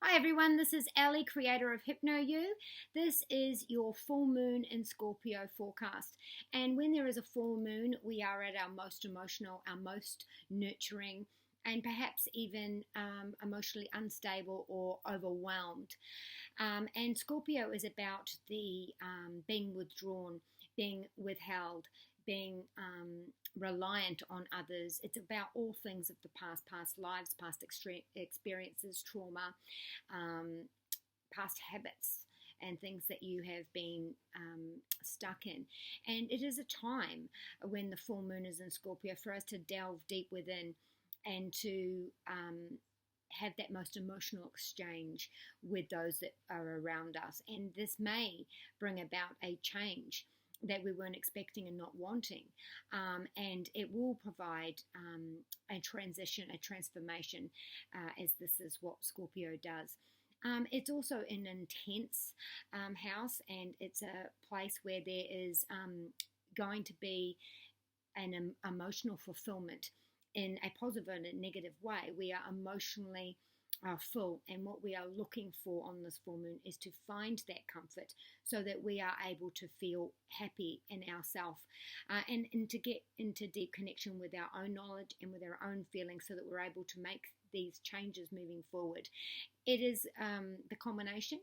Hi everyone, this is Ali, creator of HYPNOYOU. This is your full moon in Scorpio forecast. And when there is a full moon, we are at our most emotional, our most nurturing, and perhaps even emotionally unstable or overwhelmed. And Scorpio is about the being withdrawn, being withheld, being reliant on others. It's about all things of the past lives, past experiences, trauma, past habits, and things that you have been stuck in. And it is a time when the full moon is in Scorpio for us to delve deep within and to have that most emotional exchange with those that are around us. And this may bring about a change that we weren't expecting and not wanting, and it will provide a transition, a transformation, as this is what Scorpio does. It's also an intense house, and it's a place where there is going to be an emotional fulfillment in a positive and a negative way. We are emotionally full, and what we are looking for on this full moon is to find that comfort so that we are able to feel happy in ourselves, and to get into deep connection with our own knowledge and with our own feelings so that we're able to make these changes moving forward. It is the combination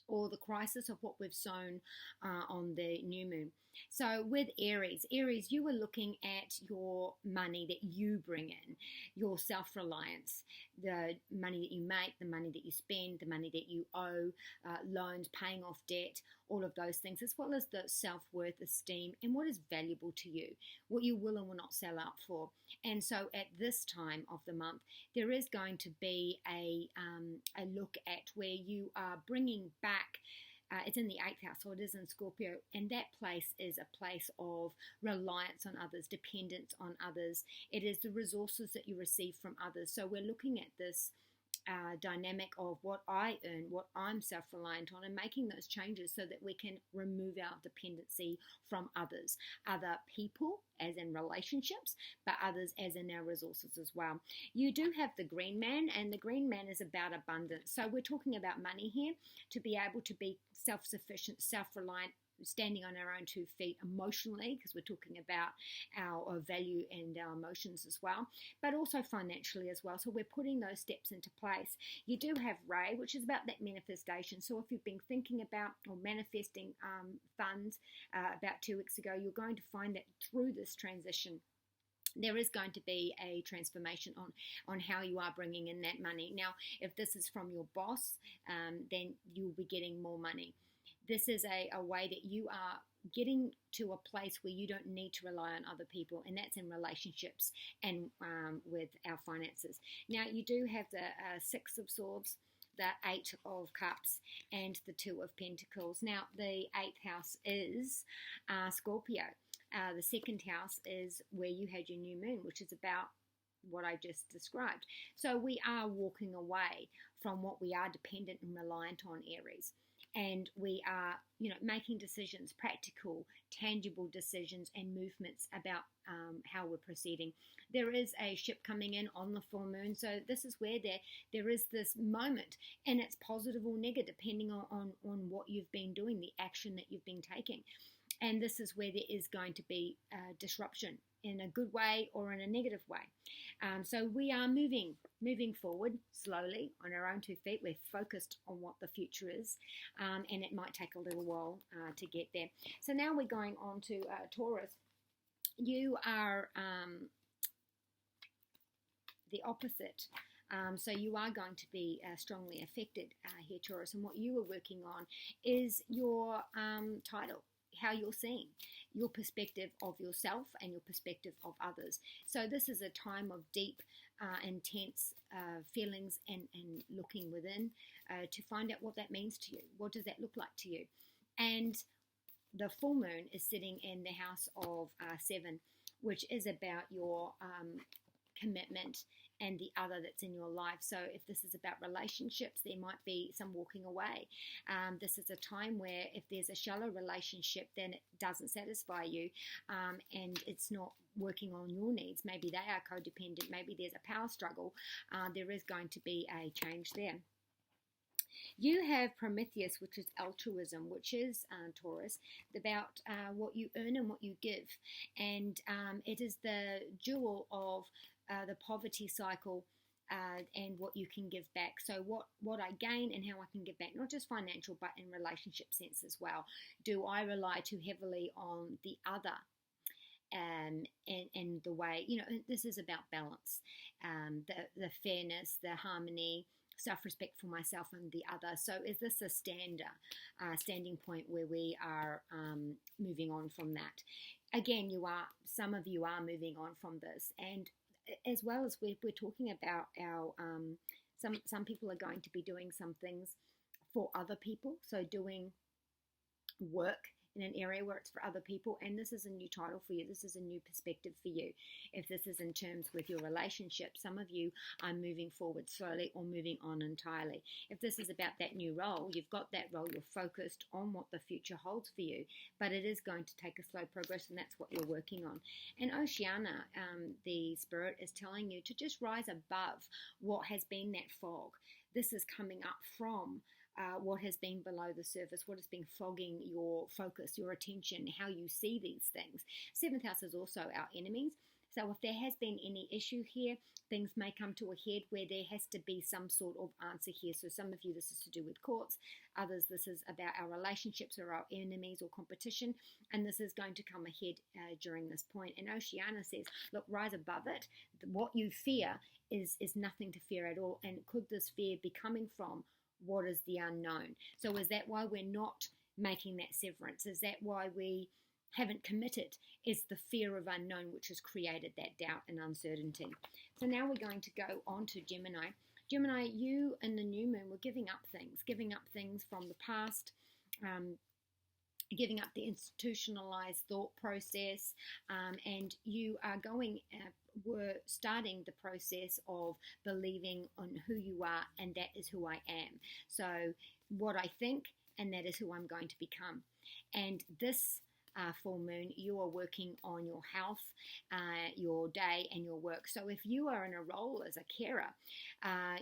or the crisis of what we've sown on the new moon. So with Aries, you are looking at your money that you bring in, your self-reliance, the money that you make, the money that you spend, the money that you owe, loans, paying off debt, all of those things, as well as the self-worth, esteem, and what is valuable to you, what you will and will not sell out for. And so at this time of the month, there is going to be a look at where you are bringing back. It's in the 8th house, so it is in Scorpio, and that place is a place of reliance on others, dependence on others. It is the resources that you receive from others. So we're looking at this dynamic of what I earn, what I'm self-reliant on, and making those changes so that we can remove our dependency from others, other people as in relationships, but others as in our resources as well. You do have the green man, and the green man is about abundance. So we're talking about money here, to be able to be self-sufficient, self-reliant, standing on our own 2 feet emotionally, because we're talking about our value and our emotions as well, but also financially as well. So we're putting those steps into place. You do have Ray, which is about that manifestation. So if you've been thinking about or manifesting funds about 2 weeks ago, you're going to find that through this transition, there is going to be a transformation on how you are bringing in that money. Now, if this is from your boss, then you'll be getting more money. This is a way that you are getting to a place where you don't need to rely on other people, and that's in relationships and with our finances. Now, you do have the 6 of Swords, the 8 of Cups, and the 2 of Pentacles. Now, the 8th house is Scorpio. The 2nd house is where you had your new moon, which is about what I just described. So we are walking away from what we are dependent and reliant on, Aries. And we are, making decisions, practical, tangible decisions and movements about how we're proceeding. There is a ship coming in on the full moon, so this is where there is this moment, and it's positive or negative, depending on what you've been doing, the action that you've been taking. And this is where there is going to be disruption in a good way or in a negative way. So we are moving forward slowly on our own 2 feet. We're focused on what the future is, and it might take a little while to get there. So now we're going on to Taurus. You are the opposite. So you are going to be strongly affected here, Taurus. And what you are working on is your title, how you're seeing, your perspective of yourself and your perspective of others. So this is a time of deep, intense feelings and looking within to find out what that means to you. What does that look like to you? And the full moon is sitting in the house of 7, which is about your commitment and the other that's in your life. So if this is about relationships, there might be some walking away. This is a time where if there's a shallow relationship, then it doesn't satisfy you, and it's not working on your needs. Maybe they are codependent. Maybe there's a power struggle. There is going to be a change there. You have Prometheus, which is altruism, which is Taurus, about what you earn and what you give. And it is the jewel of the poverty cycle and what you can give back. So what I gain and how I can give back, not just financial, but in relationship sense as well. Do I rely too heavily on the other? And the way, this is about balance, the fairness, the harmony, self-respect for myself and the other. So is this a standing point where we are moving on from that? Again, some of you are moving on from this, and as well as we're talking about our some people are going to be doing some things for other people, so doing work in an area where it's for other people, and this is a new title for you. This is a new perspective for you. If this is in terms with your relationship, some of you are moving forward slowly or moving on entirely. If this is about that new role, you've got that role, you're focused on what the future holds for you, but it is going to take a slow progress, and that's what you're working on. And Oceana, the spirit, is telling you to just rise above what has been that fog. This is coming up from what has been below the surface, what has been fogging your focus, your attention, how you see these things. Seventh house is also our enemies. So if there has been any issue here, things may come to a head where there has to be some sort of answer here. So some of you, this is to do with courts. Others, this is about our relationships or our enemies or competition. And this is going to come ahead during this point. And Oceana says, look, rise above it. What you fear is nothing to fear at all. And could this fear be coming from what is the unknown? So is that why we're not making that severance? Is that why we haven't committed? Is the fear of unknown which has created that doubt and uncertainty? So now we're going to go on to Gemini. Gemini, you in the new moon were giving up things from the past, giving up the institutionalized thought process, and you are were starting the process of believing on who you are, and that is who I am. So what I think, and that is who I'm going to become. And this full moon, you are working on your health, your day, and your work. So if you are in a role as a carer,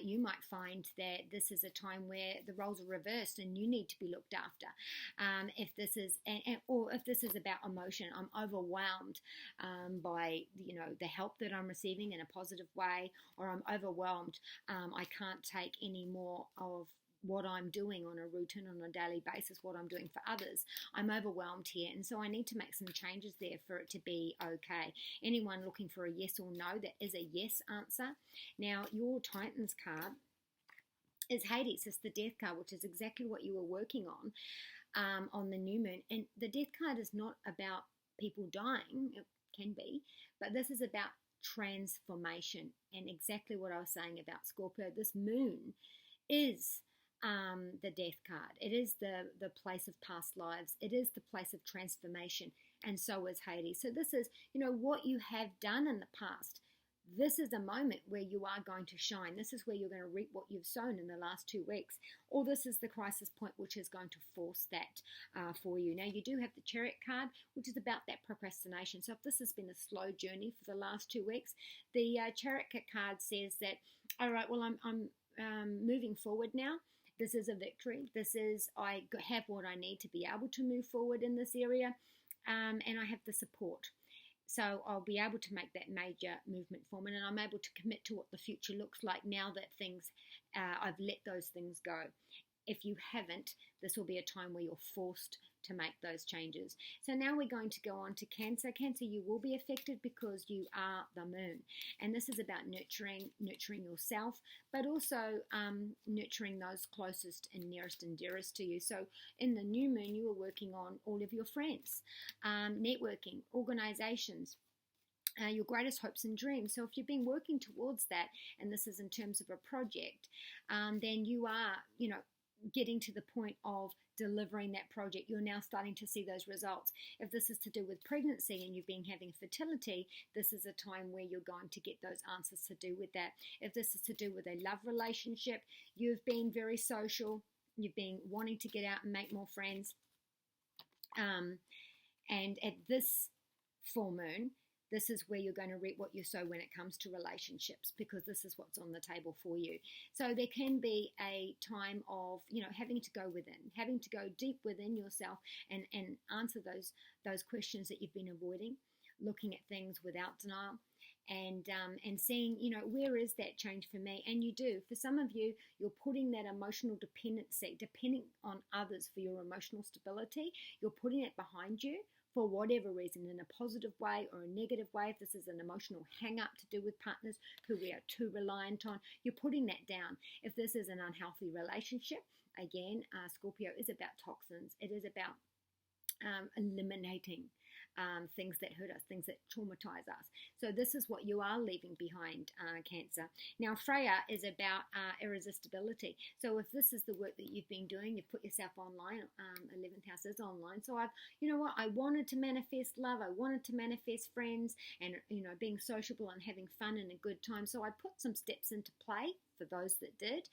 you might find that this is a time where the roles are reversed and you need to be looked after. If this is, or if this is about emotion, I'm overwhelmed by the help that I'm receiving in a positive way, or I'm overwhelmed. I can't take any more of what I'm doing on a routine, on a daily basis, what I'm doing for others. I'm overwhelmed here, and so I need to make some changes there for it to be okay. Anyone looking for a yes or no, that is a yes answer. Now, your Titans card is Hades. It's the death card, which is exactly what you were working on the new moon. And the death card is not about people dying. It can be, but this is about transformation, and exactly what I was saying about Scorpio. This moon is the death card. It is the place of past lives. It is the place of transformation, and so is Hades. So this is, what you have done in the past. This is a moment where you are going to shine. This is where you're going to reap what you've sown in the last 2 weeks. Or this is the crisis point which is going to force that for you. Now, you do have the Chariot card, which is about that procrastination. So if this has been a slow journey for the last 2 weeks, the Chariot card says that, all right, well, I'm moving forward now. This is a victory. I have what I need to be able to move forward in this area, and I have the support. So I'll be able to make that major movement forward, and I'm able to commit to what the future looks like now that I've let those things go. If you haven't, this will be a time where you're forced to make those changes. So now we're going to go on to Cancer. Cancer, you will be affected because you are the moon. And this is about nurturing yourself, but also nurturing those closest and nearest and dearest to you. So in the new moon, you are working on all of your friends, networking, organizations, your greatest hopes and dreams. So if you've been working towards that, and this is in terms of a project, then you are, getting to the point of delivering that project. You're now starting to see those results. If this is to do with pregnancy and you've been having fertility, this is a time where you're going to get those answers to do with that. If this is to do with a love relationship, you've been very social, you've been wanting to get out and make more friends, and at this full moon, This is where you're going to reap what you sow when it comes to relationships, because this is what's on the table for you. So there can be a time of, having to go within, having to go deep within yourself and answer those questions that you've been avoiding, looking at things without denial, and seeing, where is that change for me? And you do. For some of you, you're putting that emotional dependency, depending on others for your emotional stability, you're putting it behind you for whatever reason, in a positive way or a negative way. If this is an emotional hang-up to do with partners who we are too reliant on, you're putting that down. If this is an unhealthy relationship, again, Scorpio is about toxins. It is about eliminating things that hurt us, things that traumatize us. So this is what you are leaving behind, Cancer. Now, Freya is about irresistibility. So if this is the work that you've been doing, you've put yourself online, 11th house is online. So I wanted to manifest love. I wanted to manifest friends and, being sociable and having fun and a good time. So I put some steps into play for those that did.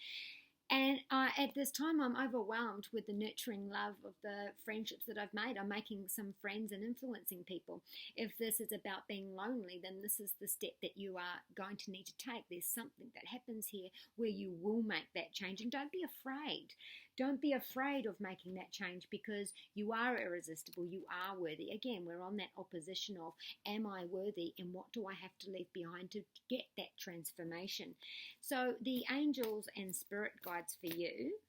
And at this time, I'm overwhelmed with the nurturing love of the friendships that I've made. I'm making some friends and influencing people. If this is about being lonely, then this is the step that you are going to need to take. There's something that happens here where you will make that change. And don't be afraid. Don't be afraid of making that change, because you are irresistible. You are worthy. Again, we're on that opposition of, am I worthy, and what do I have to leave behind to get that transformation? So the angels and spirit guides for you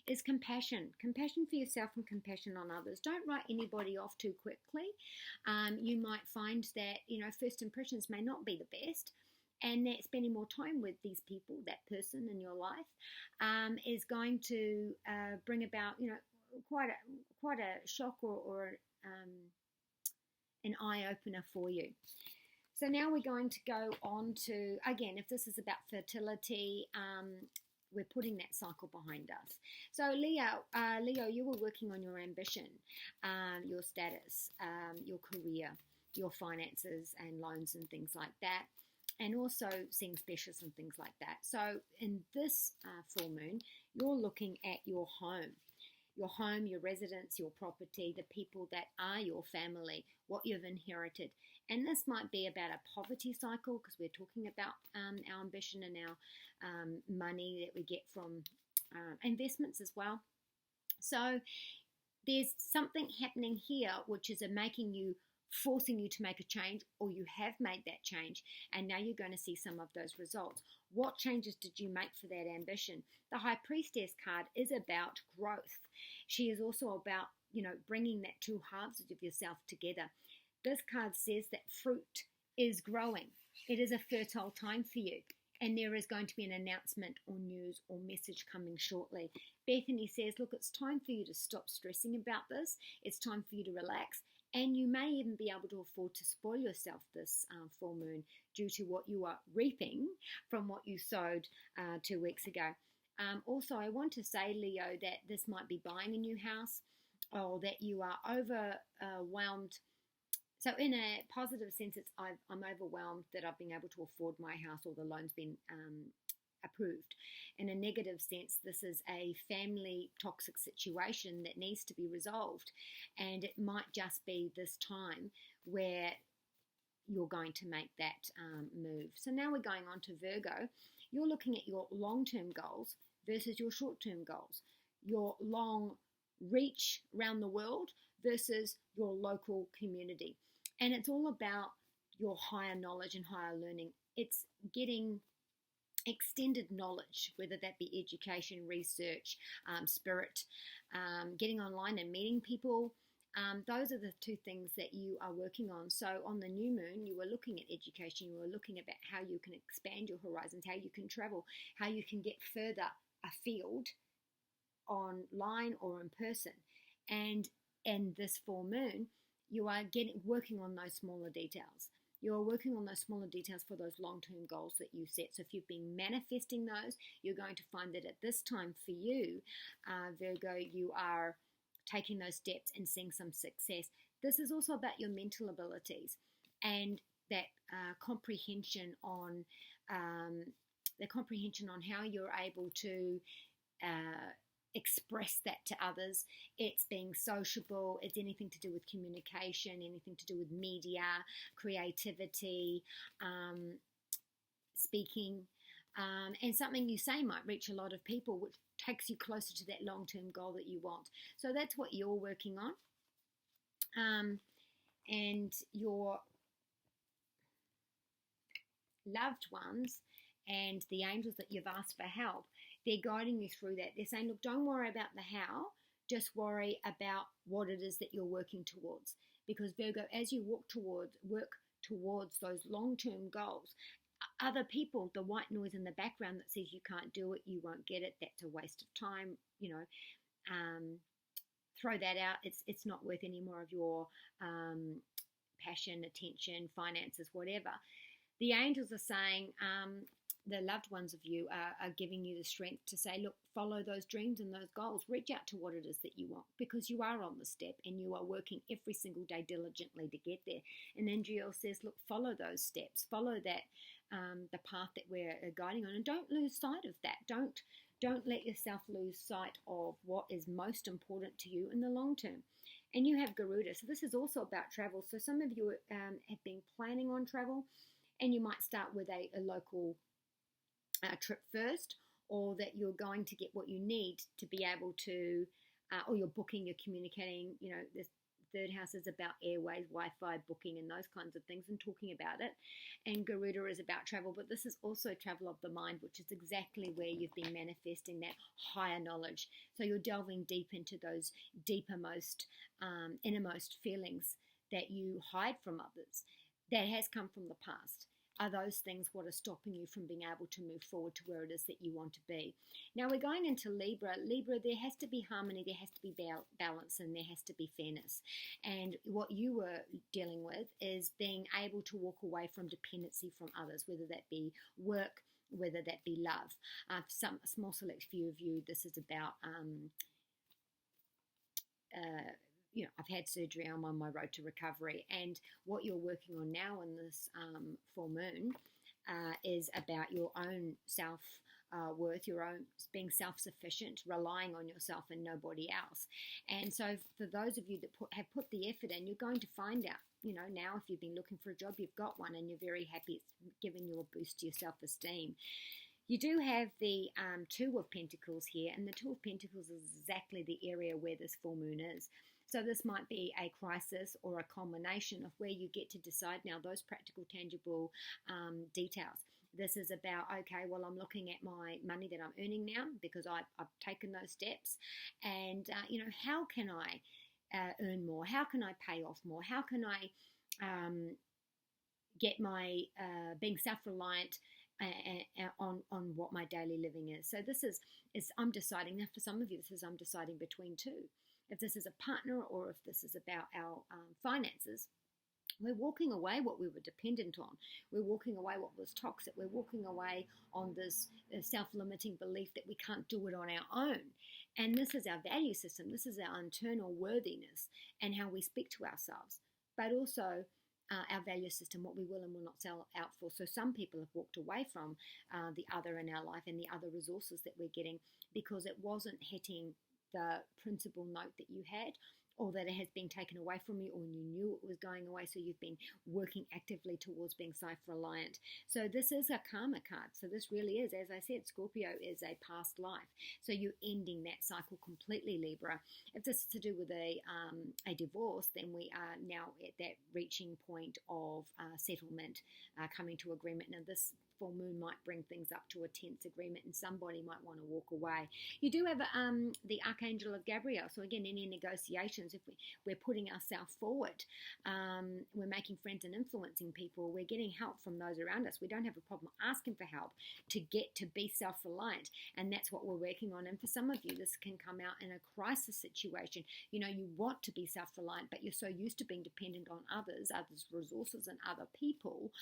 is compassion. Compassion for yourself and compassion on others. Don't write anybody off too quickly. You might find that, first impressions may not be the best, and that spending more time with these people, that person in your life, is going to bring about, quite a shock or an eye-opener for you. So now we're going to go on to, again, if this is about fertility, we're putting that cycle behind us. So Leo, you were working on your ambition, your status, your career, your finances and loans and things like that, and also seeing specialists and things like that. So in this full moon, you're looking at your home, your residence, your property, the people that are your family, what you've inherited. And this might be about a poverty cycle, because we're talking about our ambition and our money that we get from investments as well. So there's something happening here which is forcing you to make a change, or you have made that change, and now you're going to see some of those results. What changes did you make for that ambition? The High Priestess card is about growth. She is also about, bringing that two halves of yourself together. This card says that fruit is growing. It is a fertile time for you, and there is going to be an announcement or news or message coming shortly. Bethany says, look, it's time for you to stop stressing about this. It's time for you to relax. And you may even be able to afford to spoil yourself this full moon due to what you are reaping from what you sowed 2 weeks ago. Also, I want to say, Leo, that this might be buying a new house, or that you are overwhelmed. So in a positive sense, I'm overwhelmed that I've been able to afford my house, or the loan's been approved. In a negative sense, this is a family toxic situation that needs to be resolved, and it might just be this time where you're going to make that move. So now we're going on to Virgo. You're looking at your long-term goals versus your short-term goals, your long reach around the world versus your local community. And it's all about your higher knowledge and higher learning. It's getting extended knowledge, whether that be education, research, spirit, getting online and meeting people. Those are the two things that you are working on. So on the new moon, you were looking at education. You were looking about how you can expand your horizons, how you can travel, how you can get further afield online or in person. And this full moon, you are working on those smaller details. You're working on those smaller details for those long-term goals that you set. So if you've been manifesting those, you're going to find that at this time for you, Virgo, you are taking those steps and seeing some success. This is also about your mental abilities and that comprehension on how you're able to express that to others. It's being sociable. It's anything to do with communication, anything to do with media, creativity, speaking. And something you say might reach a lot of people, which takes you closer to that long-term goal that you want. So that's what you're working on. And your loved ones and the angels that you've asked for help, they're guiding you through that. They're saying, look, don't worry about the how, just worry about what it is that you're working towards. Because Virgo, as you work towards those long-term goals, other people, the white noise in the background that says you can't do it, you won't get it, that's a waste of time, throw that out. It's not worth any more of your passion, attention, finances, whatever. The angels are saying, the loved ones of you are giving you the strength to say, look, follow those dreams and those goals. Reach out to what it is that you want, because you are on the step and you are working every single day diligently to get there. And then Jill says, look, follow those steps, follow that, the path that we're guiding on, and don't lose sight of that. Don't let yourself lose sight of what is most important to you in the long term. And you have Garuda, so this is also about travel. So some of you have been planning on travel, and you might start with a local trip first, or that you're going to get what you need to be able to, or you're booking, you're communicating. This third house is about airways, Wi-Fi, booking, and those kinds of things, and talking about it. And Garuda is about travel, but this is also travel of the mind, which is exactly where you've been manifesting that higher knowledge. So you're delving deep into those deepermost, innermost feelings that you hide from others, that has come from the past. Are those things what are stopping you from being able to move forward to where it is that you want to be? Now we're going into Libra. Libra, there has to be harmony, there has to be balance, and there has to be fairness. And what you were dealing with is being able to walk away from dependency from others, whether that be work, whether that be love. For some small select few of you, this is about I've had surgery, I'm on my road to recovery, and what you're working on now in this full moon is about your own self-worth, your own being self-sufficient, relying on yourself and nobody else. And so for those of you that have put the effort in, you're going to find out, now if you've been looking for a job, you've got one and you're very happy, it's giving you a boost to your self-esteem. You do have the Two of Pentacles here, and the Two of Pentacles is exactly the area where this full moon is. So this might be a crisis or a culmination of where you get to decide now those practical, tangible details. This is about, okay, well, I'm looking at my money that I'm earning now because I've taken those steps. And, how can I earn more? How can I pay off more? How can I get my being self-reliant on what my daily living is? So this is I'm deciding. Now for some of you, this is I'm deciding between two. If this is a partner or if this is about our finances, we're walking away what we were dependent on. We're walking away what was toxic. We're walking away on this self-limiting belief that we can't do it on our own. And this is our value system. This is our internal worthiness and how we speak to ourselves, but also our value system, what we will and will not sell out for. So some people have walked away from the other in our life and the other resources that we're getting because it wasn't hitting the principal note that you had, or that it has been taken away from you, or you knew it was going away, so you've been working actively towards being self-reliant. So this is a karma card. So this really is, as I said, Scorpio is a past life. So you're ending that cycle completely, Libra. If this is to do with a divorce, then we are now at that reaching point of settlement, coming to agreement. Now this full moon might bring things up to a tense agreement, and somebody might want to walk away. You do have the Archangel of Gabriel. So again, any negotiations, if we're putting ourselves forward, we're making friends and influencing people, we're getting help from those around us. We don't have a problem asking for help to get to be self-reliant, and that's what we're working on. And for some of you, this can come out in a crisis situation. You want to be self-reliant, but you're so used to being dependent on others' resources and other people,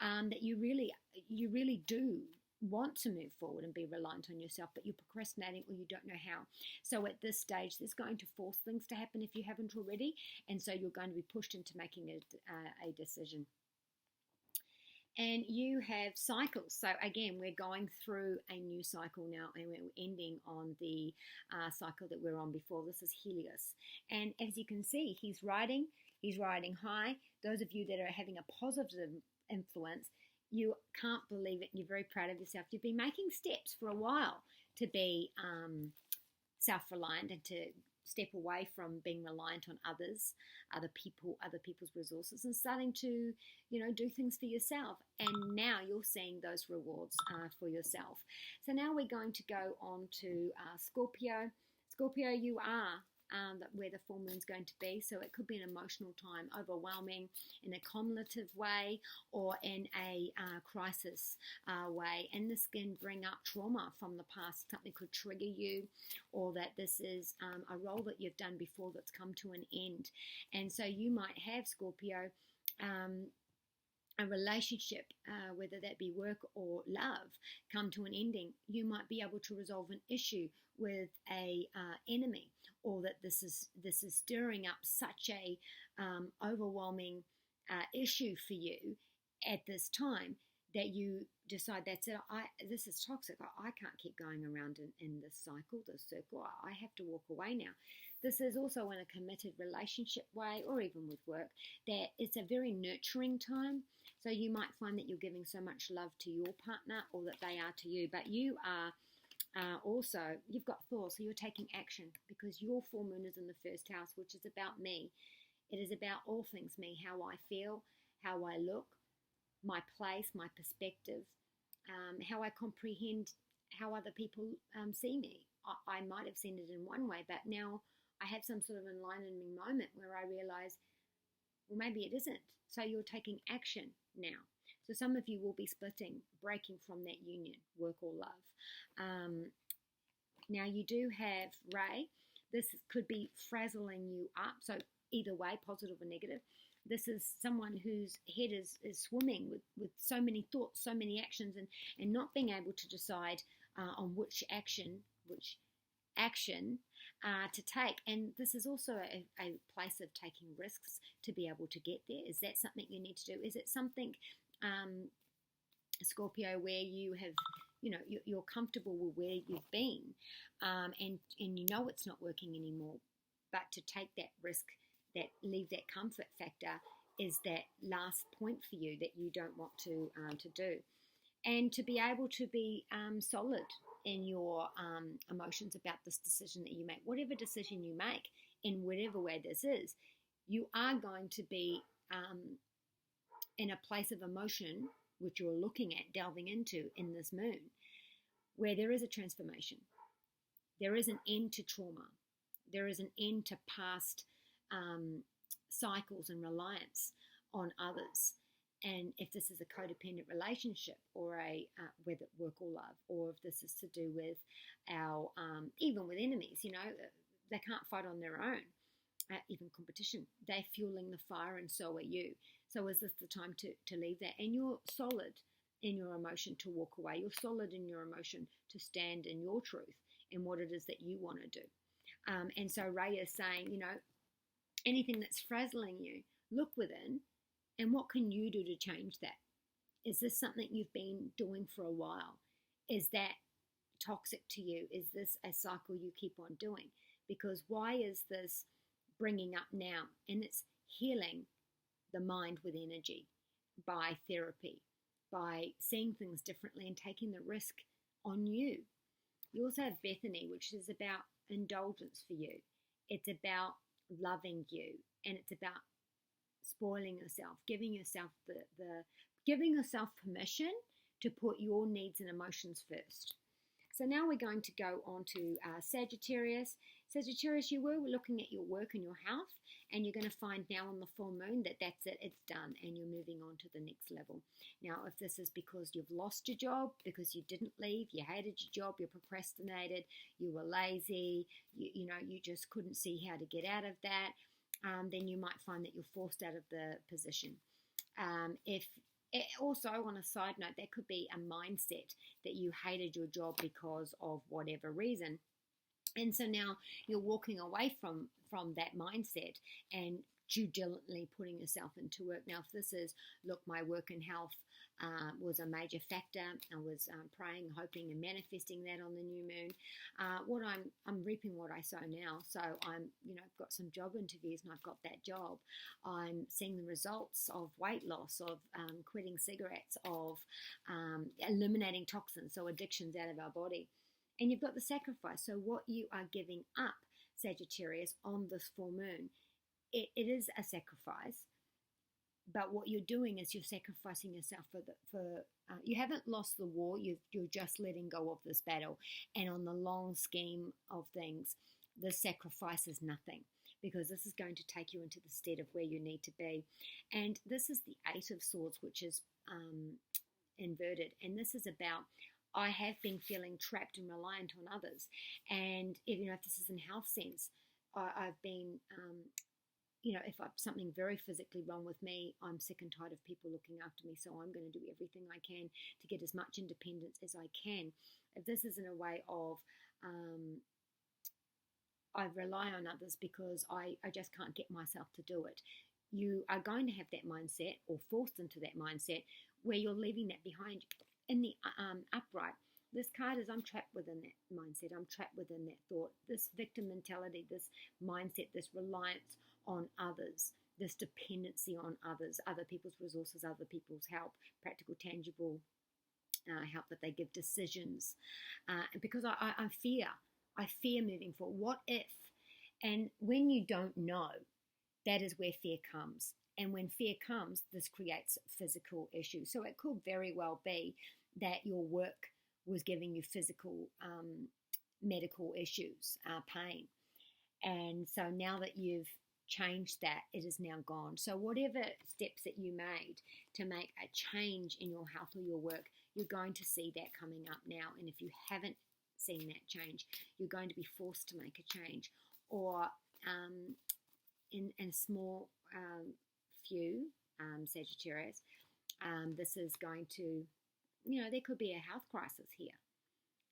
that you really do want to move forward and be reliant on yourself, but you're procrastinating or you don't know how. So at this stage, there's going to force things to happen if you haven't already, and so you're going to be pushed into making a decision. And you have cycles. So again, we're going through a new cycle now, and we're ending on the cycle that we're on before. This is Helios. And as you can see, he's riding high. Those of you that are having a positive influence, you can't believe it, and you're very proud of yourself. You've been making steps for a while to be self-reliant and to step away from being reliant on others, other people's resources, and starting to, do things for yourself. And now you're seeing those rewards for yourself. So now we're going to go on to Scorpio. Scorpio, you are where the full moon's going to be. So it could be an emotional time, overwhelming in a cumulative way or in a crisis way. And this can bring up trauma from the past. Something could trigger you, or that this is a role that you've done before that's come to an end. And so you might have, Scorpio, a relationship, whether that be work or love, come to an ending. You might be able to resolve an issue with a enemy, or that this is stirring up such a overwhelming issue for you at this time that you decide, that's it, this is toxic. I can't keep going around in this cycle, this circle. I have to walk away now. This is also in a committed relationship way, or even with work, that it's a very nurturing time. So you might find that you're giving so much love to your partner, or that they are to you, but you are also, you've got Thor, so you're taking action, because your full moon is in the first house, which is about me. It is about all things me, how I feel, how I look, my place, my perspective, how I comprehend how other people see me. I might have seen it in one way, but now I have some sort of enlightening moment where I realize, well, maybe it isn't. So you're taking action now. So some of you will be splitting, breaking from that union, work or love. Now you do have Ray. This could be frazzling you up. So either way, positive or negative. This is someone whose head is swimming with so many thoughts, so many actions, and not being able to decide on which action to take. And this is also a place of taking risks to be able to get there. Is that something you need to do? Is it something, Scorpio, where you have, you're comfortable with where you've been, and you know it's not working anymore, but to take that risk, that leave that comfort factor, is that last point for you that you don't want to do. And to be able to be solid in your emotions about this decision that you make. Whatever decision you make, in whatever way this is, you are going to be in a place of emotion, which you're looking at, delving into in this moon, where there is a transformation. There is an end to trauma. There is an end to past cycles and reliance on others. And if this is a codependent relationship, or whether work or love, or if this is to do with our, even with enemies, they can't fight on their own, even competition. They're fueling the fire, and so are you. So is this the time to leave that? And you're solid in your emotion to walk away. You're solid in your emotion to stand in your truth and what it is that you want to do. And so Ray is saying, anything that's frazzling you, look within. And what can you do to change that? Is this something you've been doing for a while? Is that toxic to you? Is this a cycle you keep on doing? Because why is this bringing up now? And it's healing the mind with energy by therapy, by seeing things differently and taking the risk on you. You also have Bethany, which is about indulgence for you. It's about loving you, and it's about spoiling yourself, giving yourself giving yourself permission to put your needs and emotions first. So now we're going to go on to Sagittarius. Sagittarius, you were looking at your work and your health, and you're going to find now on the full moon that that's it, it's done, and you're moving on to the next level. Now, if this is because you've lost your job, because you didn't leave, you hated your job, you procrastinated, you were lazy, you just couldn't see how to get out of that, then you might find that you're forced out of the position. Also, on a side note, there could be a mindset that you hated your job because of whatever reason. And so now you're walking away from that mindset and due diligently putting yourself into work. Now, if this is, look, my work and health was a major factor. I was praying, hoping, and manifesting that on the new moon. I'm reaping what I sow now. So I've got some job interviews and I've got that job. I'm seeing the results of weight loss, of quitting cigarettes, of eliminating toxins, so addictions out of our body. And you've got the sacrifice. So what you are giving up, Sagittarius, on this full moon, it is a sacrifice. But what you're doing is you're sacrificing yourself you haven't lost the war. You're just letting go of this battle. And on the long scheme of things, the sacrifice is nothing, because this is going to take you into the state of where you need to be. And this is the Eight of Swords, which is inverted. And this is about, I have been feeling trapped and reliant on others. And if this is in health sense, I've been... if something very physically wrong with me, I'm sick and tired of people looking after me, so I'm going to do everything I can to get as much independence as I can. If this is in a way of I rely on others because I just can't get myself to do it, you are going to have that mindset, or forced into that mindset, where you're leaving that behind. In the upright, this card is, I'm trapped within that mindset. I'm trapped within that thought. This victim mentality, this mindset, this reliance on others, this dependency on others, other people's resources, other people's help, practical, tangible help that they give, decisions. Because I fear moving forward. What if? And when you don't know, that is where fear comes. And when fear comes, this creates physical issues. So it could very well be that your work was giving you physical, medical issues, pain. And so now that you've changed that, it is now gone. So whatever steps that you made to make a change in your health or your work, you're going to see that coming up now. And if you haven't seen that change, you're going to be forced to make a change. Or in a small few, Sagittarius, this is going to, there could be a health crisis here,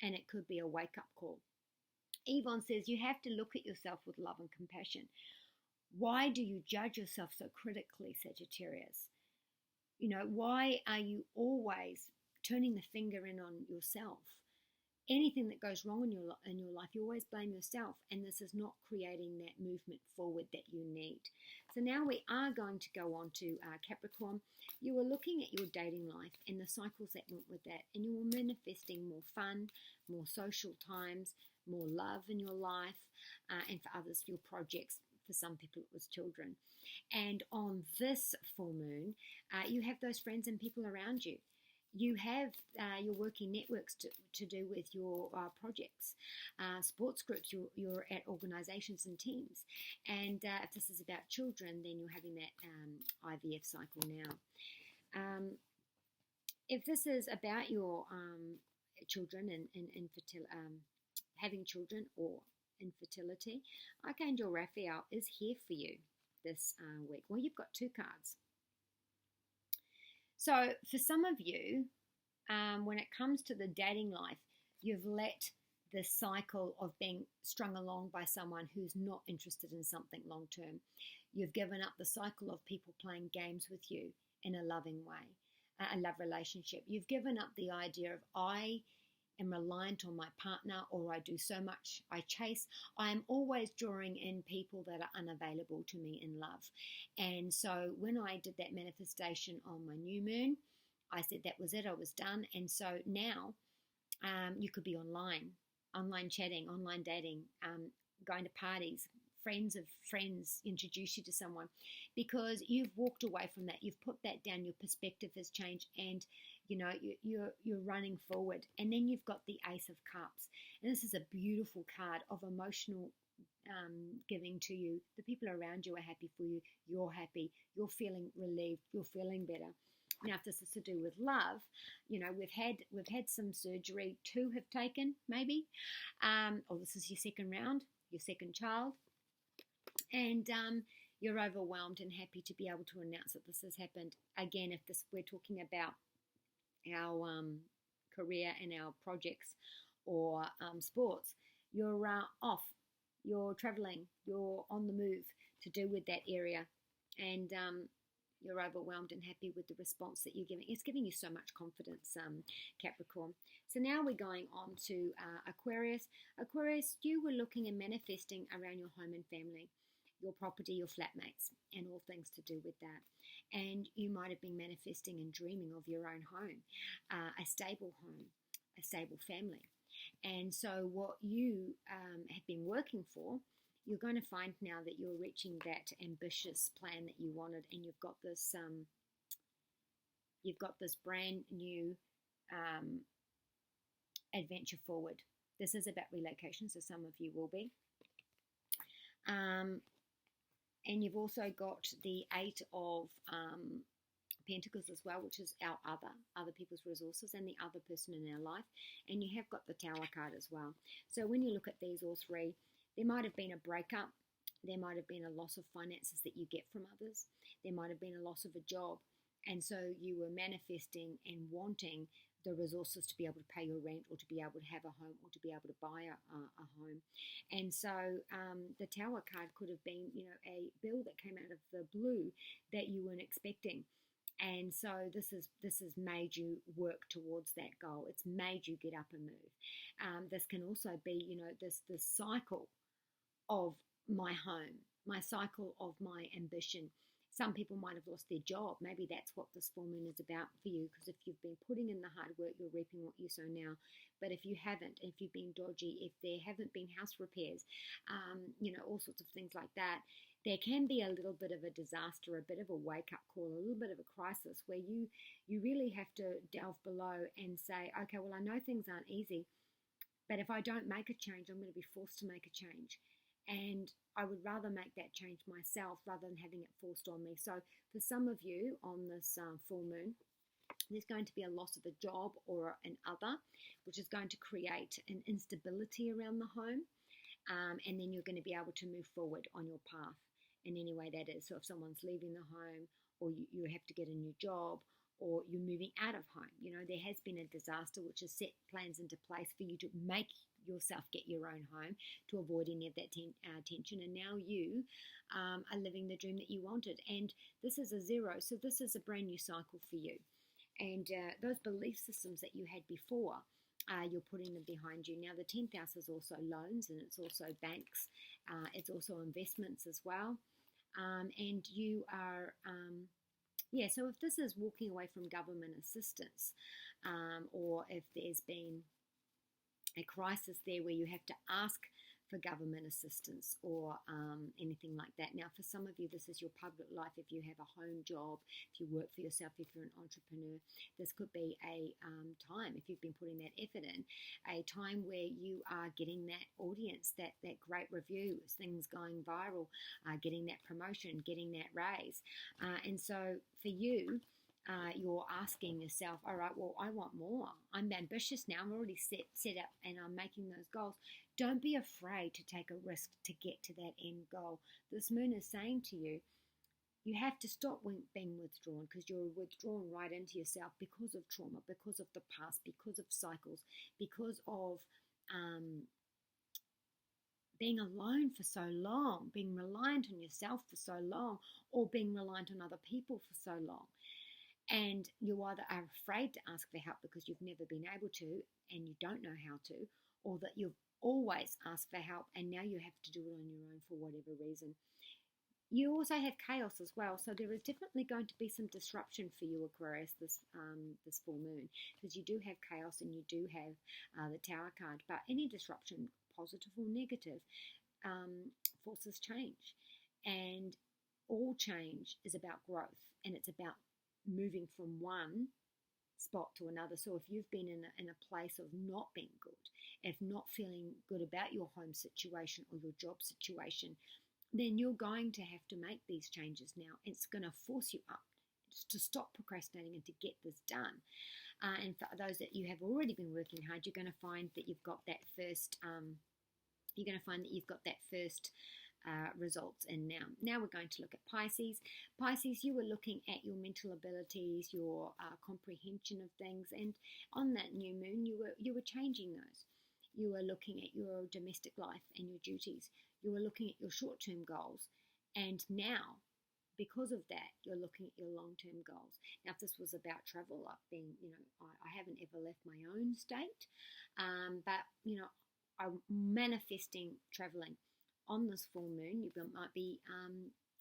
and it could be a wake-up call. Yvonne says, you have to look at yourself with love and compassion. Why do you judge yourself so critically, Sagittarius? Why are you always turning the finger in on yourself? Anything that goes wrong in your life, you always blame yourself, and this is not creating that movement forward that you need. So now we are going to go on to Capricorn. You are looking at your dating life and the cycles that went with that, and you are manifesting more fun, more social times, more love in your life, and for others, your projects. For some people, it was children. And on this full moon, you have those friends and people around you. You have your working networks to do with your projects, sports groups, you're at organisations and teams. And if this is about children, then you're having that IVF cycle now. If this is about your children and having children or infertility, Archangel Raphael is here for you this week. Well, you've got two cards. So for some of you, when it comes to the dating life, you've let the cycle of being strung along by someone who's not interested in something long term. You've given up the cycle of people playing games with you in a loving way, a love relationship. You've given up the idea of I am reliant on my partner, or I do so much, I chase. I am always drawing in people that are unavailable to me in love. And so when I did that manifestation on my new moon, I said that was it, I was done. And so now you could be online chatting, online dating, going to parties, friends of friends introduce you to someone, because you've walked away from that, you've put that down, your perspective has changed, and you're running forward. And then you've got the Ace of Cups, and this is a beautiful card of emotional giving to you. The people around you are happy for you, you're happy, you're feeling relieved, you're feeling better. Now, if this is to do with love, we've had some surgery, 2 have taken, maybe, or this is your second round, your second child, and you're overwhelmed and happy to be able to announce that this has happened. Again, if we're talking about our career and our projects or sports, you're off, you're traveling, you're on the move to do with that area, and You're overwhelmed and happy with the response that you're giving. It's giving you so much confidence, Capricorn. So now we're going on to Aquarius. Aquarius, you were looking and manifesting around your home and family, your property, your flatmates, and all things to do with that. And you might have been manifesting and dreaming of your own home, a stable home, a stable family. And so what you have been working for, you're going to find now that you're reaching that ambitious plan that you wanted, and you've got this brand new adventure forward. This is about relocation, so some of you will be. And you've also got the Eight of Pentacles as well, which is our other people's resources and the other person in our life. And you have got the Tower card as well. So when you look at these all three, there might have been a breakup. There might have been a loss of finances that you get from others. There might have been a loss of a job. And so you were manifesting and wanting the resources to be able to pay your rent, or to be able to have a home, or to be able to buy a home. And so the Tower card could have been, a bill that came out of the blue that you weren't expecting. And so this has made you work towards that goal. It's made you get up and move. This can also be, this cycle of my home, my cycle of my ambition. Some people might have lost their job. Maybe that's what this full moon is about for you, because if you've been putting in the hard work, you're reaping what you sow now. But if you haven't, if you've been dodgy, if there haven't been house repairs, all sorts of things like that, there can be a little bit of a disaster, a bit of a wake-up call, a little bit of a crisis where you really have to delve below and say, okay, well, I know things aren't easy, but if I don't make a change, I'm going to be forced to make a change. And I would rather make that change myself rather than having it forced on me. So for some of you on this full moon, there's going to be a loss of a job or an other, which is going to create an instability around the home. And then you're going to be able to move forward on your path in any way that is. So if someone's leaving the home, or you have to get a new job, or you're moving out of home, there has been a disaster which has set plans into place for you to make yourself get your own home, to avoid any of that tension. And now you are living the dream that you wanted. And this is a zero, so this is a brand new cycle for you. And those belief systems that you had before, you're putting them behind you. Now the 10th house is also loans, and it's also banks, it's also investments as well. And you are, so if this is walking away from government assistance, or if there's been a crisis there where you have to ask for government assistance or anything like that. Now, for some of you, this is your public life. If you have a home job, if you work for yourself, if you're an entrepreneur, this could be a time, if you've been putting that effort in, a time where you are getting that audience, that great review, things going viral, getting that promotion, getting that raise. And so for you, you're asking yourself, all right, well, I want more. I'm ambitious now. I'm already set up and I'm making those goals. Don't be afraid to take a risk to get to that end goal. This moon is saying to you, you have to stop being withdrawn, because you're withdrawn right into yourself because of trauma, because of the past, because of cycles, because of being alone for so long, being reliant on yourself for so long, or being reliant on other people for so long. And you either are afraid to ask for help because you've never been able to and you don't know how to, or that you've always asked for help and now you have to do it on your own for whatever reason. You also have chaos as well, so there is definitely going to be some disruption for you, Aquarius, this full moon, because you do have chaos and you do have the Tower card. But any disruption, positive or negative, forces change, and all change is about growth, and it's about moving from one spot to another. So if you've been in a place of not being good, if not feeling good about your home situation or your job situation, then you're going to have to make these changes now. It's going to force you up to stop procrastinating and to get this done. And for those that you have already been working hard, you're going to find that you've got that first results. And now we're going to look at Pisces. Pisces, you were looking at your mental abilities, your comprehension of things, and on that new moon you were changing those. You were looking at your domestic life and your duties. You were looking at your short-term goals, and now because of that, you're looking at your long-term goals. Now, if this was about travel, I've been, I haven't ever left my own state, but, I'm manifesting traveling. On this full moon, you might be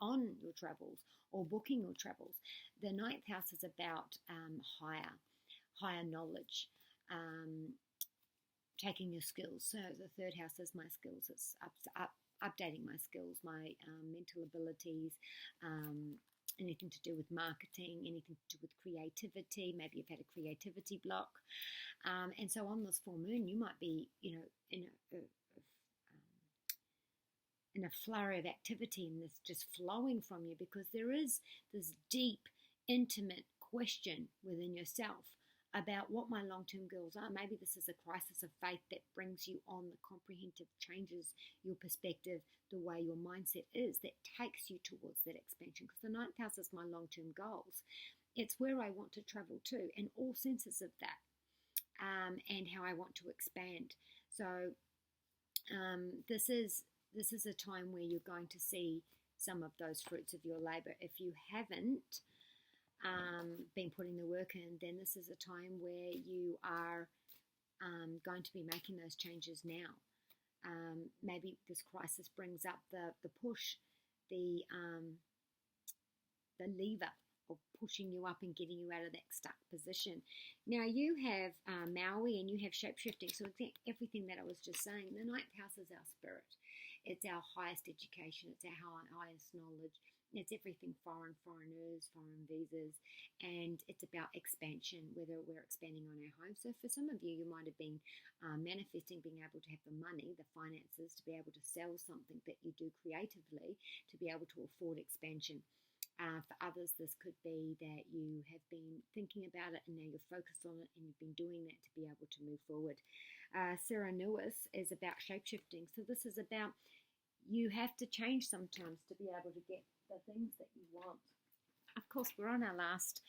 on your travels or booking your travels. The ninth house is about higher knowledge, taking your skills. So the third house is my skills. It's updating my skills, my mental abilities, anything to do with marketing, anything to do with creativity. Maybe you've had a creativity block. And so on this full moon, you might be, in a flurry of activity, and this just flowing from you, because there is this deep, intimate question within yourself about what my long-term goals are. Maybe this is a crisis of faith that brings you on, the comprehensive changes your perspective, the way your mindset is, that takes you towards that expansion. Because the ninth house is my long-term goals. It's where I want to travel to, and all senses of that, and how I want to expand. So this is a time where you're going to see some of those fruits of your labor. If you haven't been putting the work in, then this is a time where you are going to be making those changes now. Maybe this crisis brings up the push, the lever of pushing you up and getting you out of that stuck position. Now you have Maui and you have shapeshifting. So everything that I was just saying, the ninth house is our spirit. It's our highest education. It's our highest knowledge. It's everything foreigners, foreign visas, and it's about expansion, whether we're expanding on our home. So for some of you, you might have been manifesting being able to have the money, the finances, to be able to sell something that you do creatively, to be able to afford expansion. For others, this could be that you have been thinking about it and now you're focused on it and you've been doing that to be able to move forward. Serenus is about shapeshifting. So this is about, you have to change sometimes to be able to get the things that you want. Of course, we're on our last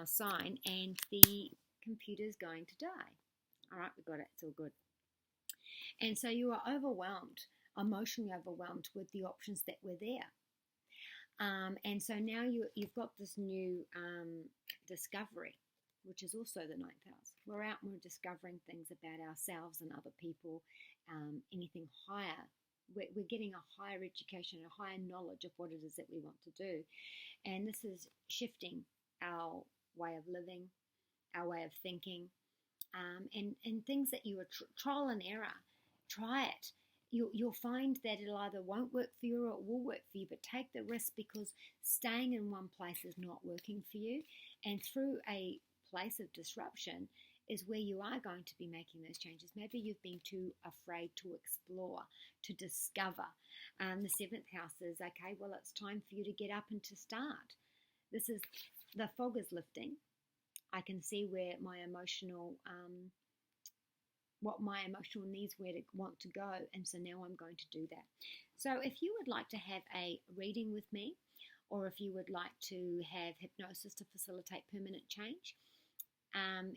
sign, and the computer's going to die. All right, we got it. It's all good. And so you are overwhelmed, emotionally overwhelmed with the options that were there. And so now you've got this new discovery, which is also the ninth house. We're out and we're discovering things about ourselves and other people, anything higher. We're getting a higher education, a higher knowledge of what it is that we want to do. And this is shifting our way of living, our way of thinking, and things that you are trial and error. Try it. You'll find that it either won't work for you or it will work for you, but take the risk, because staying in one place is not working for you. And through a place of disruption is where you are going to be making those changes. Maybe you've been too afraid to explore, to discover. The seventh house is, okay, well, it's time for you to get up and to start. This is, the fog is lifting. I can see where my emotional, what my emotional needs want to go, and so now I'm going to do that. So if you would like to have a reading with me, or if you would like to have hypnosis to facilitate permanent change,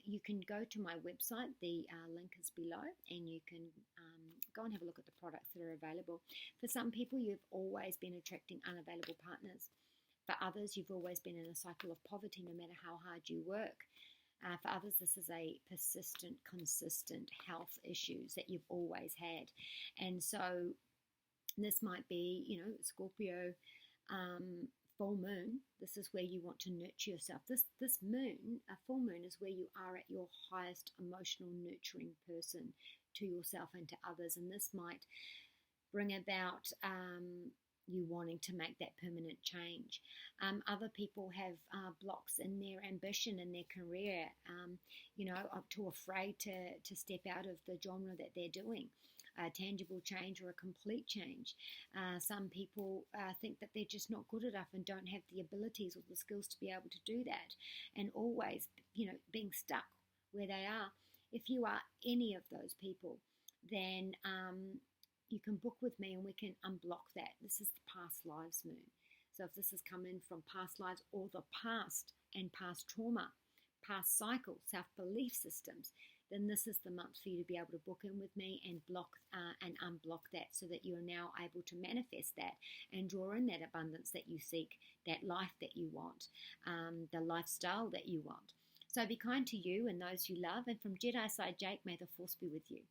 you can go to my website. The link is below, and you can go and have a look at the products that are available. For some people, you've always been attracting unavailable partners. For others, you've always been in a cycle of poverty no matter how hard you work. For others, this is a persistent, consistent health issues that you've always had. And so this might be, Scorpio, full moon. This is where you want to nurture yourself. This moon, a full moon, is where you are at your highest emotional nurturing person to yourself and to others. And this might bring about you wanting to make that permanent change. Other people have blocks in their ambition in their career, are too afraid to step out of the genre that they're doing. A tangible change or a complete change. Some people think that they're just not good enough and don't have the abilities or the skills to be able to do that, and always, being stuck where they are. If you are any of those people, then you can book with me and we can unblock that. This is the past lives moon. So if this has come in from past lives or the past and past trauma, past cycles, self-belief systems, then this is the month for you to be able to book in with me and block and unblock that, so that you are now able to manifest that and draw in that abundance that you seek, that life that you want, the lifestyle that you want. So be kind to you and those you love. And from Jedi Side Jake, may the force be with you.